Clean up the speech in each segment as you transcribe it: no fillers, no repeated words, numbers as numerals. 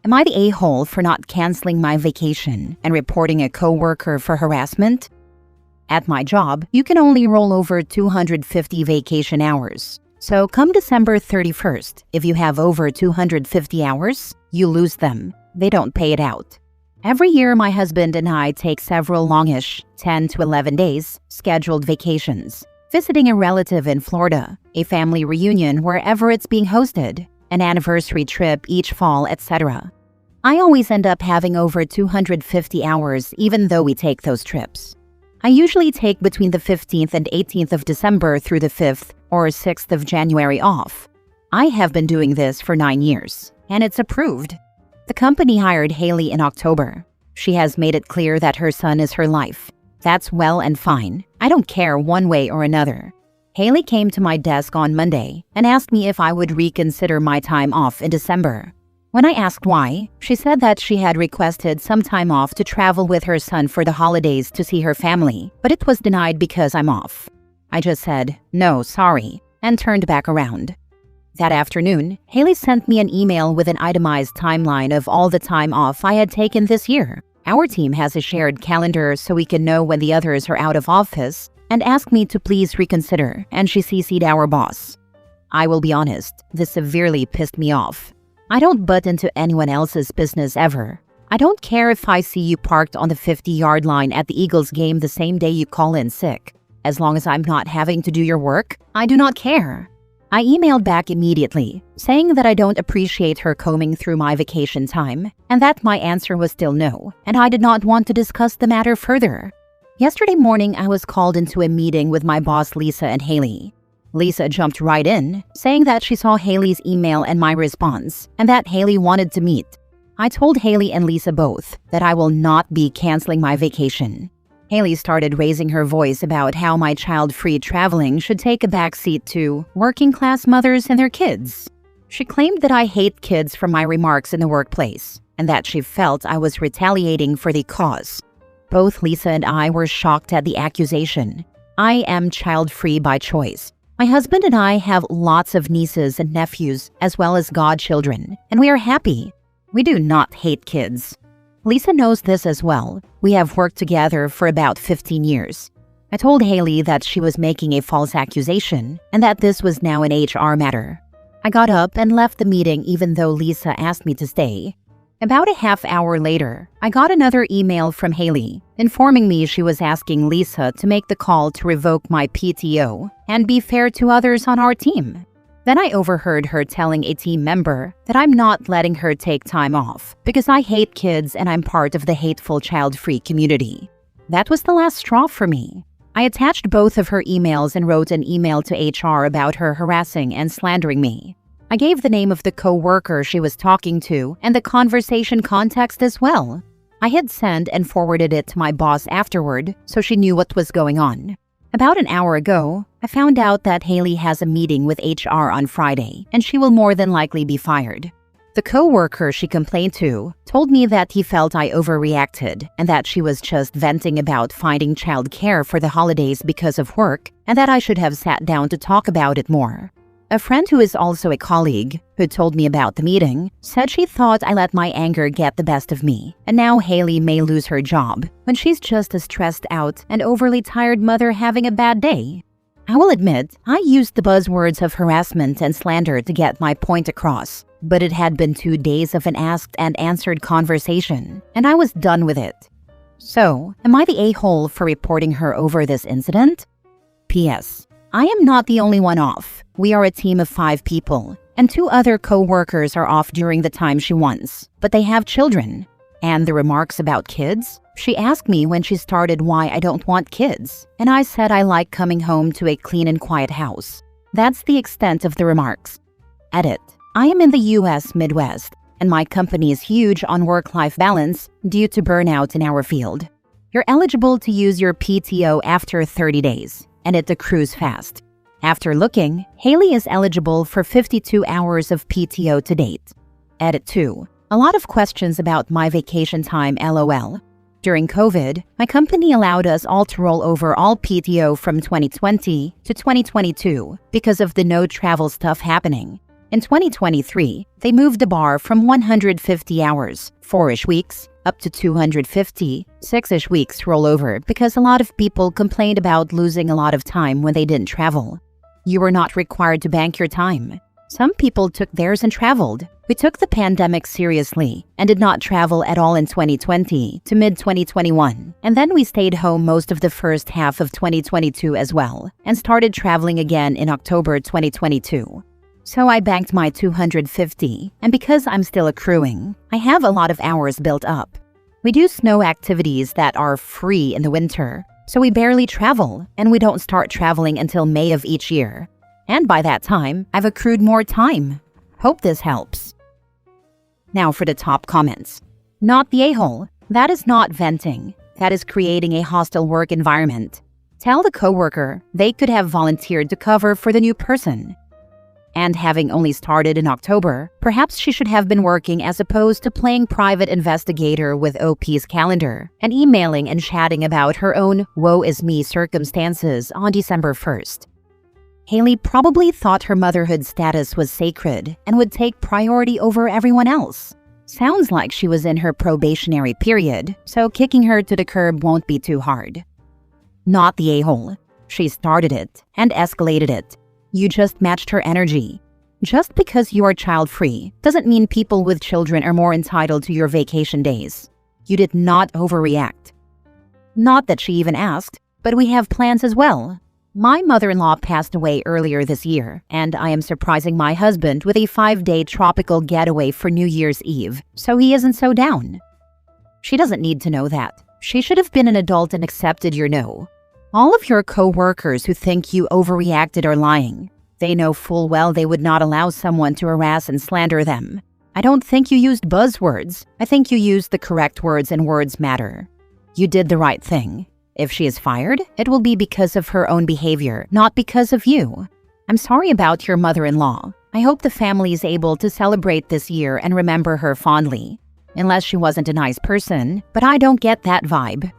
Am I the a-hole for not canceling my vacation and reporting a coworker for harassment? At my job, you can only roll over 250 vacation hours. So come December 31st, if you have over 250 hours, you lose them. They don't pay it out. Every year, my husband and I take several longish, 10 to 11 days, scheduled vacations, visiting a relative in Florida, a family reunion wherever it's being hosted, an anniversary trip each fall, etc. I always end up having over 250 hours even though we take those trips. I usually take between the 15th and 18th of December through the 5th or 6th of January off. I have been doing this for 9 years, and it's approved. The company hired Haley in October. She has made it clear that her son is her life. That's well and fine. I don't care one way or another. Haley came to my desk on Monday and asked me if I would reconsider my time off in December. When I asked why, she said that she had requested some time off to travel with her son for the holidays to see her family, but it was denied because I'm off. I just said, "No, sorry," and turned back around. That afternoon, Haley sent me an email with an itemized timeline of all the time off I had taken this year. Our team has a shared calendar so we can know when the others are out of office, and asked me to please reconsider, and she CC'd our boss. I will be honest, this severely pissed me off. I don't butt into anyone else's business ever. I don't care if I see you parked on the 50-yard line at the Eagles game the same day you call in sick. As long as I'm not having to do your work, I do not care. I emailed back immediately, saying that I don't appreciate her combing through my vacation time, and that my answer was still no, and I did not want to discuss the matter further. Yesterday morning, I was called into a meeting with my boss Lisa and Haley. Lisa jumped right in, saying that she saw Haley's email and my response, and that Haley wanted to meet. I told Haley and Lisa both that I will not be canceling my vacation. Haley started raising her voice about how my child-free traveling should take a backseat to working-class mothers and their kids. She claimed that I hate kids from my remarks in the workplace, and that she felt I was retaliating for the cause. Both Lisa and I were shocked at the accusation. I am child-free by choice. My husband and I have lots of nieces and nephews, as well as godchildren, and we are happy. We do not hate kids. Lisa knows this as well. We have worked together for about 15 years. I told Haley that she was making a false accusation and that this was now an HR matter. I got up and left the meeting even though Lisa asked me to stay. About a half hour later, I got another email from Haley informing me she was asking Lisa to make the call to revoke my PTO and be fair to others on our team. Then I overheard her telling a team member that I'm not letting her take time off because I hate kids and I'm part of the hateful child-free community. That was the last straw for me. I attached both of her emails and wrote an email to HR about her harassing and slandering me. I gave the name of the coworker she was talking to and the conversation context as well. I had sent and forwarded it to my boss afterward, so she knew what was going on. About an hour ago, I found out that Haley has a meeting with HR on Friday, and she will more than likely be fired. The coworker she complained to told me that he felt I overreacted and that she was just venting about finding childcare for the holidays because of work, and that I should have sat down to talk about it more. A friend who is also a colleague, who told me about the meeting, said she thought I let my anger get the best of me, and now Haley may lose her job when she's just a stressed out and overly tired mother having a bad day. I will admit, I used the buzzwords of harassment and slander to get my point across, but it had been 2 days of an asked and answered conversation, and I was done with it. So, am I the a-hole for reporting her over this incident? P.S. I am not the only one off. We are a team of 5 people, and 2 other co-workers are off during the time she wants, but they have children. And the remarks about kids? She asked me when she started why I don't want kids, and I said I like coming home to a clean and quiet house. That's the extent of the remarks. Edit. I am in the US Midwest, and my company is huge on work-life balance due to burnout in our field. You're eligible to use your PTO after 30 days. And it accrues fast. After looking, Haley is eligible for 52 hours of PTO to date. Edit 2. A lot of questions about my vacation time LOL. During COVID, my company allowed us all to roll over all PTO from 2020 to 2022 because of the no travel stuff happening. In 2023, they moved the bar from 150 hours, 4-ish weeks, up to 250, 6-ish weeks rollover because a lot of people complained about losing a lot of time when they didn't travel. You were not required to bank your time. Some people took theirs and traveled. We took the pandemic seriously and did not travel at all in 2020 to mid-2021. And then we stayed home most of the first half of 2022 as well and started traveling again in October 2022. So I banked my 250, and because I'm still accruing, I have a lot of hours built up. We do snow activities that are free in the winter, so we barely travel, and we don't start traveling until May of each year. And by that time, I've accrued more time. Hope this helps. Now for the top comments. Not the a-hole. That is not venting. That is creating a hostile work environment. Tell the coworker they could have volunteered to cover for the new person. And having only started in October, perhaps she should have been working as opposed to playing private investigator with OP's calendar and emailing and chatting about her own woe is me circumstances on December 1st. Haley probably thought her motherhood status was sacred and would take priority over everyone else. Sounds like she was in her probationary period, so kicking her to the curb won't be too hard. Not the a-hole. She started it and escalated it. You just matched her energy. Just because you are child-free doesn't mean people with children are more entitled to your vacation days. You did not overreact. Not that she even asked, but we have plans as well. My mother-in-law passed away earlier this year, and I am surprising my husband with a 5-day tropical getaway for New Year's Eve, so he isn't so down. She doesn't need to know that. She should have been an adult and accepted your no. All of your co-workers who think you overreacted are lying. They know full well they would not allow someone to harass and slander them. I don't think you used buzzwords. I think you used the correct words, and words matter. You did the right thing. If she is fired, it will be because of her own behavior, not because of you. I'm sorry about your mother-in-law. I hope the family is able to celebrate this year and remember her fondly. Unless she wasn't a nice person, but I don't get that vibe.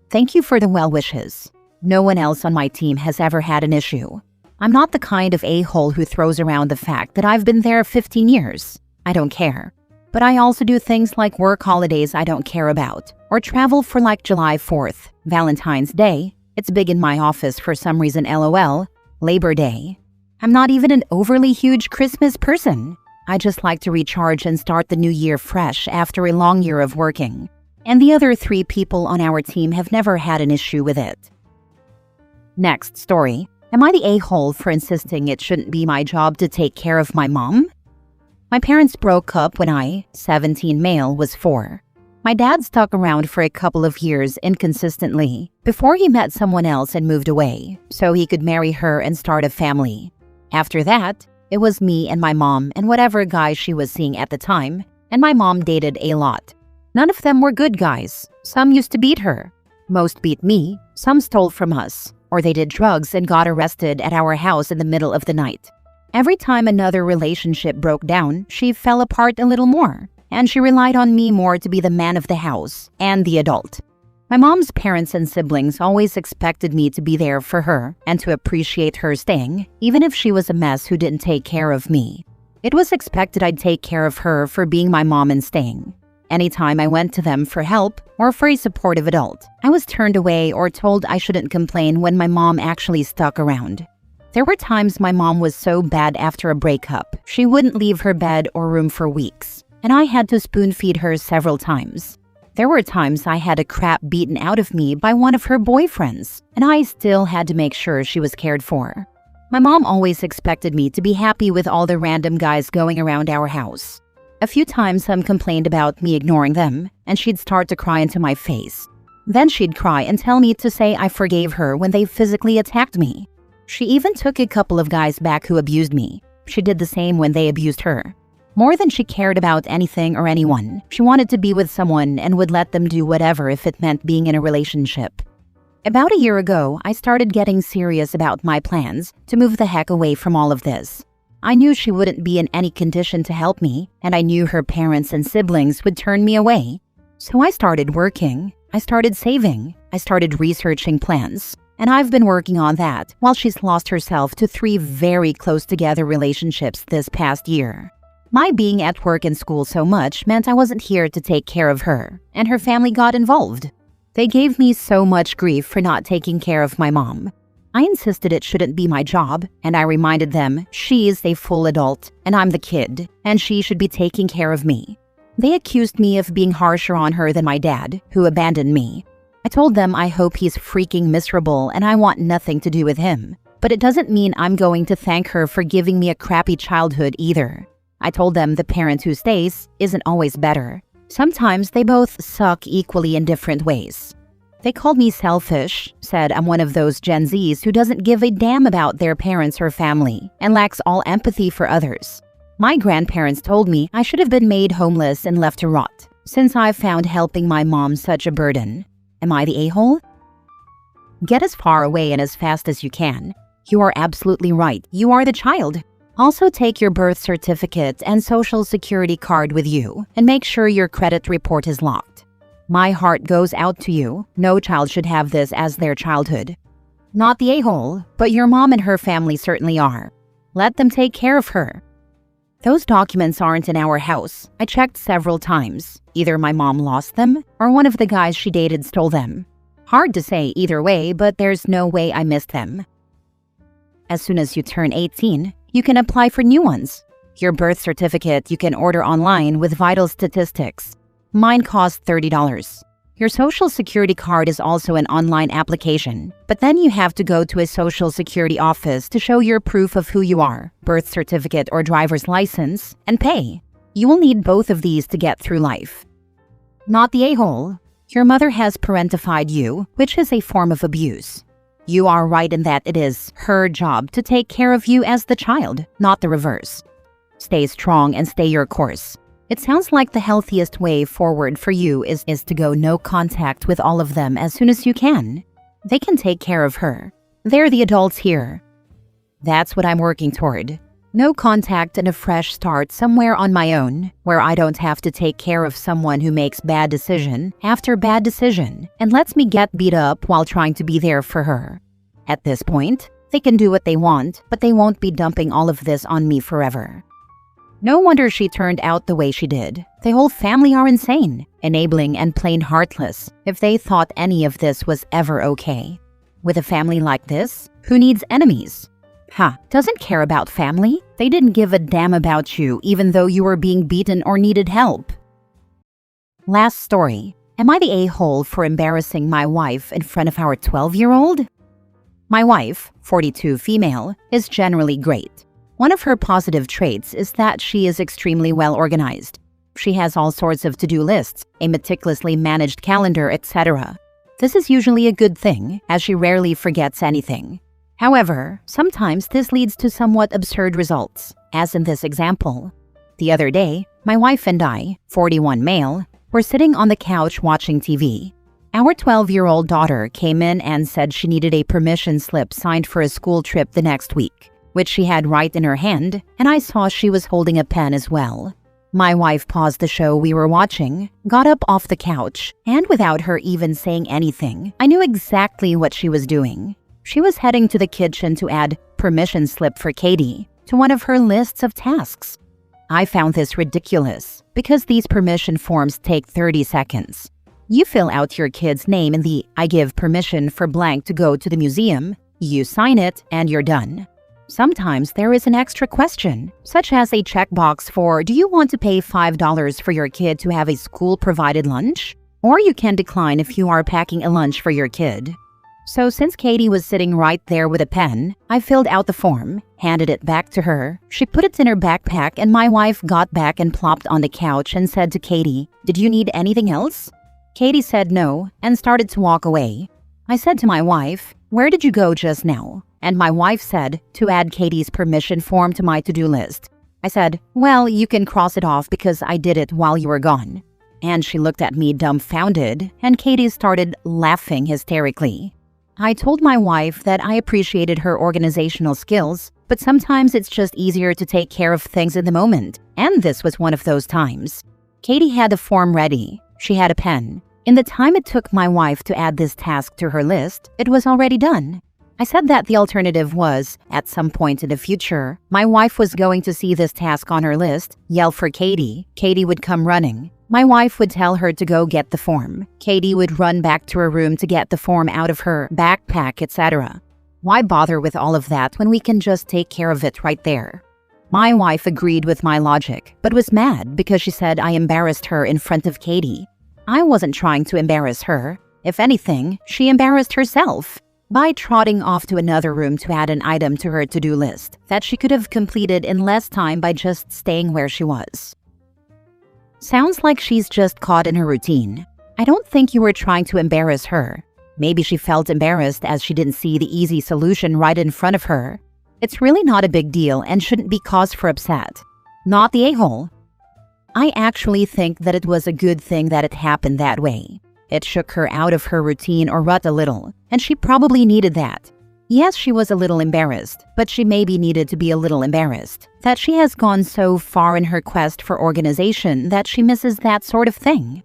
Thank you for the well wishes. No one else on my team has ever had an issue. I'm not the kind of a-hole who throws around the fact that I've been there 15 years. I don't care. But I also do things like work holidays I don't care about, or travel for like July 4th, Valentine's Day. It's big in my office for some reason, LOL, Labor Day. I'm not even an overly huge Christmas person. I just like to recharge and start the new year fresh after a long year of working. And the other 3 people on our team have never had an issue with it. Next story. Am I the a-hole for insisting it shouldn't be my job to take care of my mom? My parents broke up when I, 17 male, was 4. My dad stuck around for a couple of years inconsistently before he met someone else and moved away so he could marry her and start a family. After that, it was me and my mom and whatever guy she was seeing at the time, and my mom dated a lot. None of them were good guys. Some used to beat her. Most beat me. Some stole from us. Or they did drugs and got arrested at our house in the middle of the night. Every time another relationship broke down, she fell apart a little more. And she relied on me more to be the man of the house and the adult. My mom's parents and siblings always expected me to be there for her and to appreciate her staying, even if she was a mess who didn't take care of me. It was expected I'd take care of her for being my mom and staying. Anytime I went to them for help or for a supportive adult, I was turned away or told I shouldn't complain when my mom actually stuck around. There were times my mom was so bad after a breakup, she wouldn't leave her bed or room for weeks, and I had to spoon-feed her several times. There were times I had a crap beaten out of me by one of her boyfriends, and I still had to make sure she was cared for. My mom always expected me to be happy with all the random guys going around our house. A few times some complained about me ignoring them, and she'd start to cry into my face. Then she'd cry and tell me to say I forgave her when they physically attacked me. She even took a couple of guys back who abused me. She did the same when they abused her. More than she cared about anything or anyone, she wanted to be with someone and would let them do whatever if it meant being in a relationship. About a year ago, I started getting serious about my plans to move the heck away from all of this. I knew she wouldn't be in any condition to help me, and I knew her parents and siblings would turn me away. So I started working, I started saving, I started researching plans, and I've been working on that while she's lost herself to 3 very close together relationships this past year. My being at work and school so much meant I wasn't here to take care of her, and her family got involved. They gave me so much grief for not taking care of my mom. I insisted it shouldn't be my job, and I reminded them she's a full adult and I'm the kid, and she should be taking care of me. They accused me of being harsher on her than my dad, who abandoned me. I told them I hope he's freaking miserable and I want nothing to do with him. But it doesn't mean I'm going to thank her for giving me a crappy childhood either. I told them the parent who stays isn't always better. Sometimes they both suck equally in different ways. They called me selfish, said I'm one of those Gen Zs who doesn't give a damn about their parents or family and lacks all empathy for others. My grandparents told me I should have been made homeless and left to rot, since I found helping my mom such a burden. Am I the a-hole? Get as far away and as fast as you can. You are absolutely right. You are the child. Also take your birth certificate and social security card with you and make sure your credit report is locked. My heart goes out to you. No child should have this as their childhood. Not the a-hole, but your mom and her family certainly are. Let them take care of her. Those documents aren't in our house. I checked several times. Either my mom lost them or one of the guys she dated stole them. Hard to say either way, but there's no way I missed them. As soon as you turn 18, you can apply for new ones. Your birth certificate you can order online with vital statistics. Mine cost $30. Your social security card is also an online application, but then you have to go to a social security office to show your proof of who you are, birth certificate or driver's license, and pay. You will need both of these to get through life. Not the a-hole. Your mother has parentified you, which is a form of abuse. You are right in that it is her job to take care of you as the child, not the reverse. Stay strong and stay your course. It sounds like the healthiest way forward for you is to go no contact with all of them as soon as you can. They can take care of her. They're the adults here. That's what I'm working toward. No contact and a fresh start somewhere on my own, where I don't have to take care of someone who makes bad decision after bad decision and lets me get beat up while trying to be there for her. At this point, they can do what they want, but they won't be dumping all of this on me forever. No wonder she turned out the way she did. The whole family are insane, enabling and plain heartless if they thought any of this was ever okay. With a family like this, who needs enemies? Doesn't care about family. They didn't give a damn about you even though you were being beaten or needed help. Last story. Am I the a-hole for embarrassing my wife in front of our 12-year-old? My wife, 42 female, is generally great. One of her positive traits is that she is extremely well organized. She has all sorts of to-do lists, a meticulously managed calendar, etc. This is usually a good thing, as she rarely forgets anything. However, sometimes this leads to somewhat absurd results, as in this example. The other day, my wife and I, 41 male, were sitting on the couch watching TV. Our 12-year-old daughter came in and said she needed a permission slip signed for a school trip the next week, which she had right in her hand, and I saw she was holding a pen as well. My wife paused the show we were watching, got up off the couch, and without her even saying anything, I knew exactly what she was doing. She was heading to the kitchen to add permission slip for Katie to one of her lists of tasks. I found this ridiculous because these permission forms take 30 seconds. You fill out your kid's name in the I give permission for blank to go to the museum, you sign it, and you're done. Sometimes there is an extra question, such as a checkbox for do you want to pay $5 for your kid to have a school-provided lunch? Or you can decline if you are packing a lunch for your kid. So since Katie was sitting right there with a pen, I filled out the form, handed it back to her. She put it in her backpack and my wife got back and plopped on the couch and said to Katie, "Did you need anything else?" Katie said no and started to walk away. I said to my wife, "Where did you go just now?" And my wife said, "To add Katie's permission form to my to-do list." I said, "Well, you can cross it off because I did it while you were gone." And she looked at me dumbfounded, and Katie started laughing hysterically. I told my wife that I appreciated her organizational skills, but sometimes it's just easier to take care of things in the moment, and this was one of those times. Katie had the form ready. She had a pen. In the time it took my wife to add this task to her list, it was already done. I said that the alternative was, at some point in the future, my wife was going to see this task on her list, yell for Katie. Katie would come running. My wife would tell her to go get the form. Katie would run back to her room to get the form out of her backpack, etc. Why bother with all of that when we can just take care of it right there? My wife agreed with my logic, but was mad because she said I embarrassed her in front of Katie. I wasn't trying to embarrass her. If anything, she embarrassed herself by trotting off to another room to add an item to her to-do list that she could have completed in less time by just staying where she was. Sounds like she's just caught in her routine. I don't think you were trying to embarrass her. Maybe she felt embarrassed as she didn't see the easy solution right in front of her. It's really not a big deal and shouldn't be cause for upset. Not the a-hole. I actually think that it was a good thing that it happened that way. It shook her out of her routine or rut a little, and she probably needed that. Yes, she was a little embarrassed, but she maybe needed to be a little embarrassed that she has gone so far in her quest for organization that she misses that sort of thing.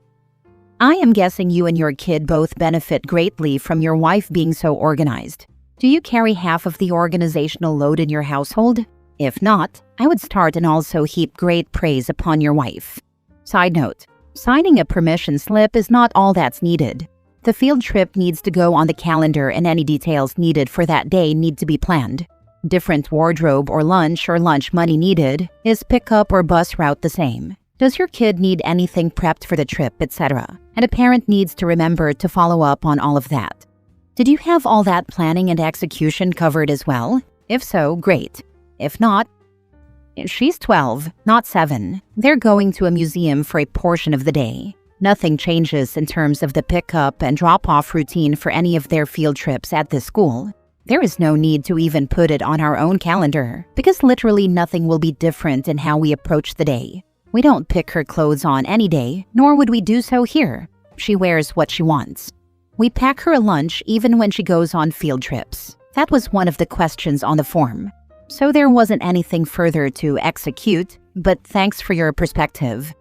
I am guessing you and your kid both benefit greatly from your wife being so organized. Do you carry half of the organizational load in your household? If not, I would start and also heap great praise upon your wife. Side note, signing a permission slip is not all that's needed. The field trip needs to go on the calendar and any details needed for that day need to be planned. Different wardrobe or lunch money needed. Is pickup or bus route the same? Does your kid need anything prepped for the trip, etc.? And a parent needs to remember to follow up on all of that. Did you have all that planning and execution covered as well? If so, great. If not, she's 12, not 7. They're going to a museum for a portion of the day. Nothing changes in terms of the pickup and drop-off routine for any of their field trips at this school. There is no need to even put it on our own calendar, because literally nothing will be different in how we approach the day. We don't pick her clothes on any day, nor would we do so here. She wears what she wants. We pack her a lunch even when she goes on field trips. That was one of the questions on the form. So there wasn't anything further to execute, but thanks for your perspective.